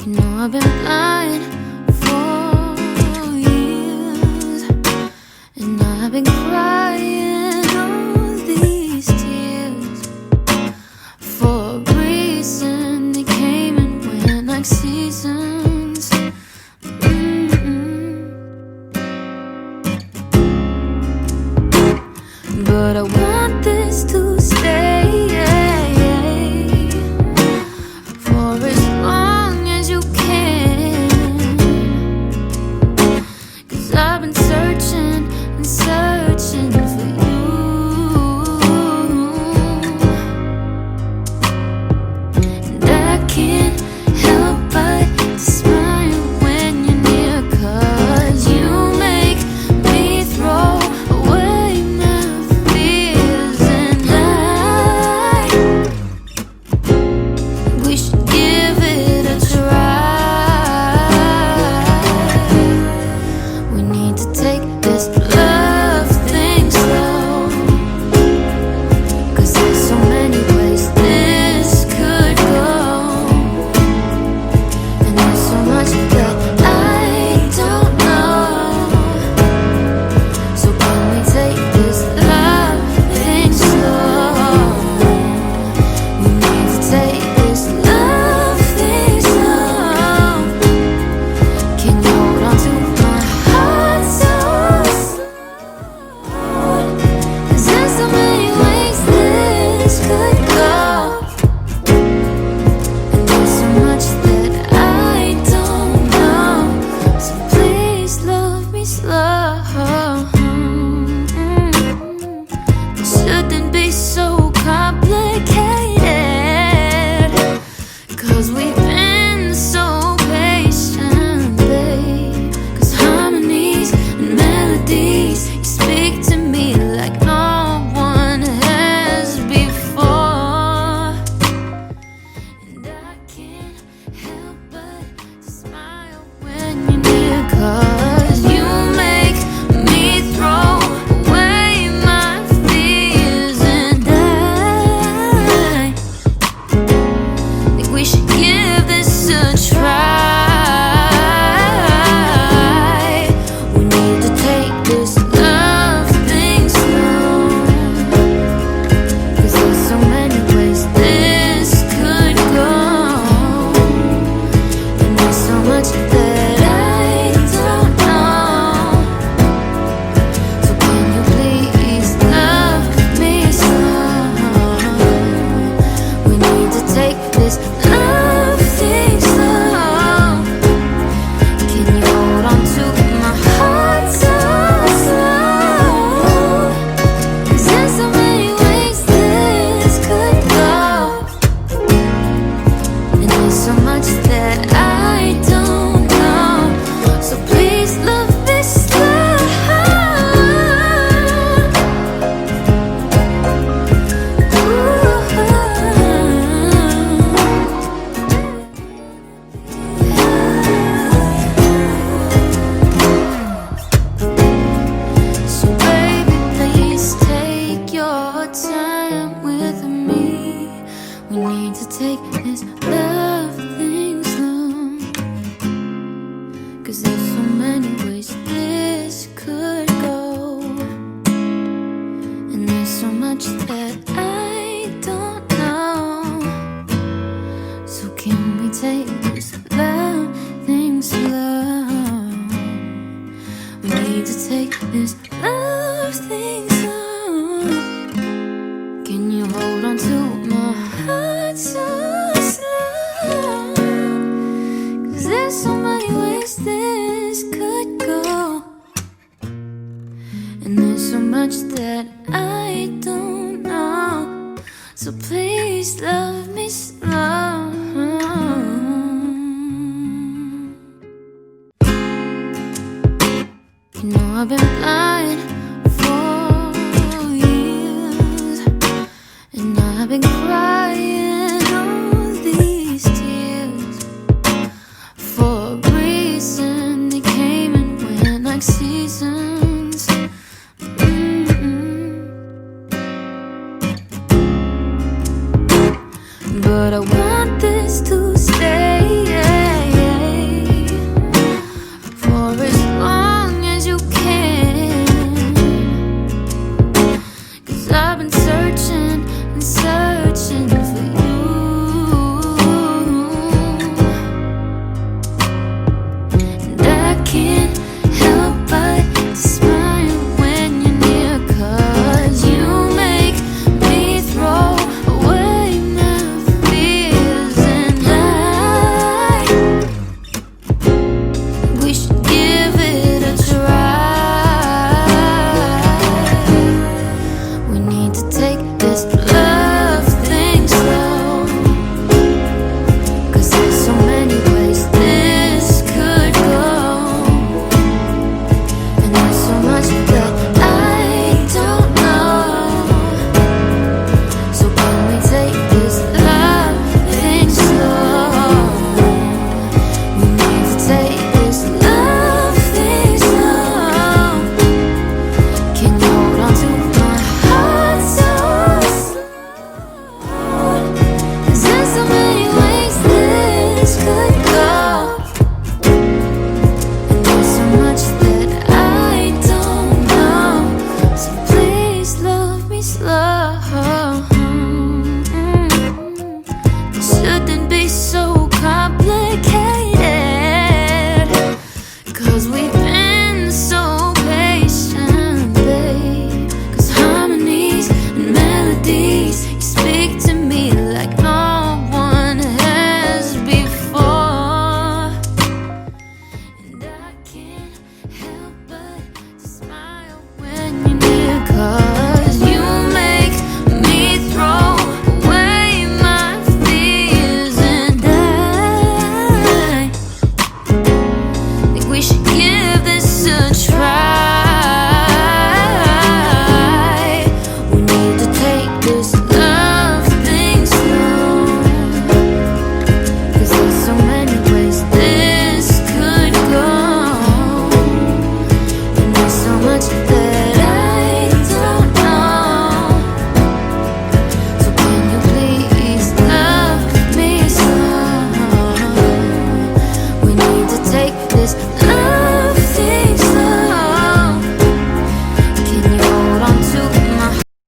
You know I've been blind for years, and I've been crying all these tears for a reason. They came and went like seasons. But I want this to stay for as long as you can, 'cause I've been searching and searching for you, and I can't help but to smile when you're near, 'cause you make me throw away my fears, and we should give it a try. We need to take this love thing slow, 'cause there's so many ways this could go, and there's so much that I don't know. So can we take this love thing slow? We need to take this love thing slow. Can you hold on to my heart so slow? 'Cause there's so many ways this could go, and there's so much that I don't know. So please love me slow. It shouldn't be so complicated, 'cause we've been so patient, babe. 'Cause harmonies and melodies, you speak to me like no one has before, and I can't help but to smile when you're near, 'cause you make me throw away my fears, and I think we should give this a try. We need to take this love thing slow, 'cause there's so many ways this could go, and there's so much that I don't know. So can you please love me slow? We need to take this love thing slow. Can you hold on to my heart so slow? 'Cause there's so many ways this could go, and there's so much that I don't know. So please love me slow. So baby, please take your time with me. We need to take this love thing slow, 'cause there's so many ways this could go, and there's so much that I don't know. So can we take this love thing slow? We need to take this love thing slow. Can you hold on to my heart so slow? 'Cause there's so many ways this could go, and there's so much that I don't know. So please love me slow. You know I've been blind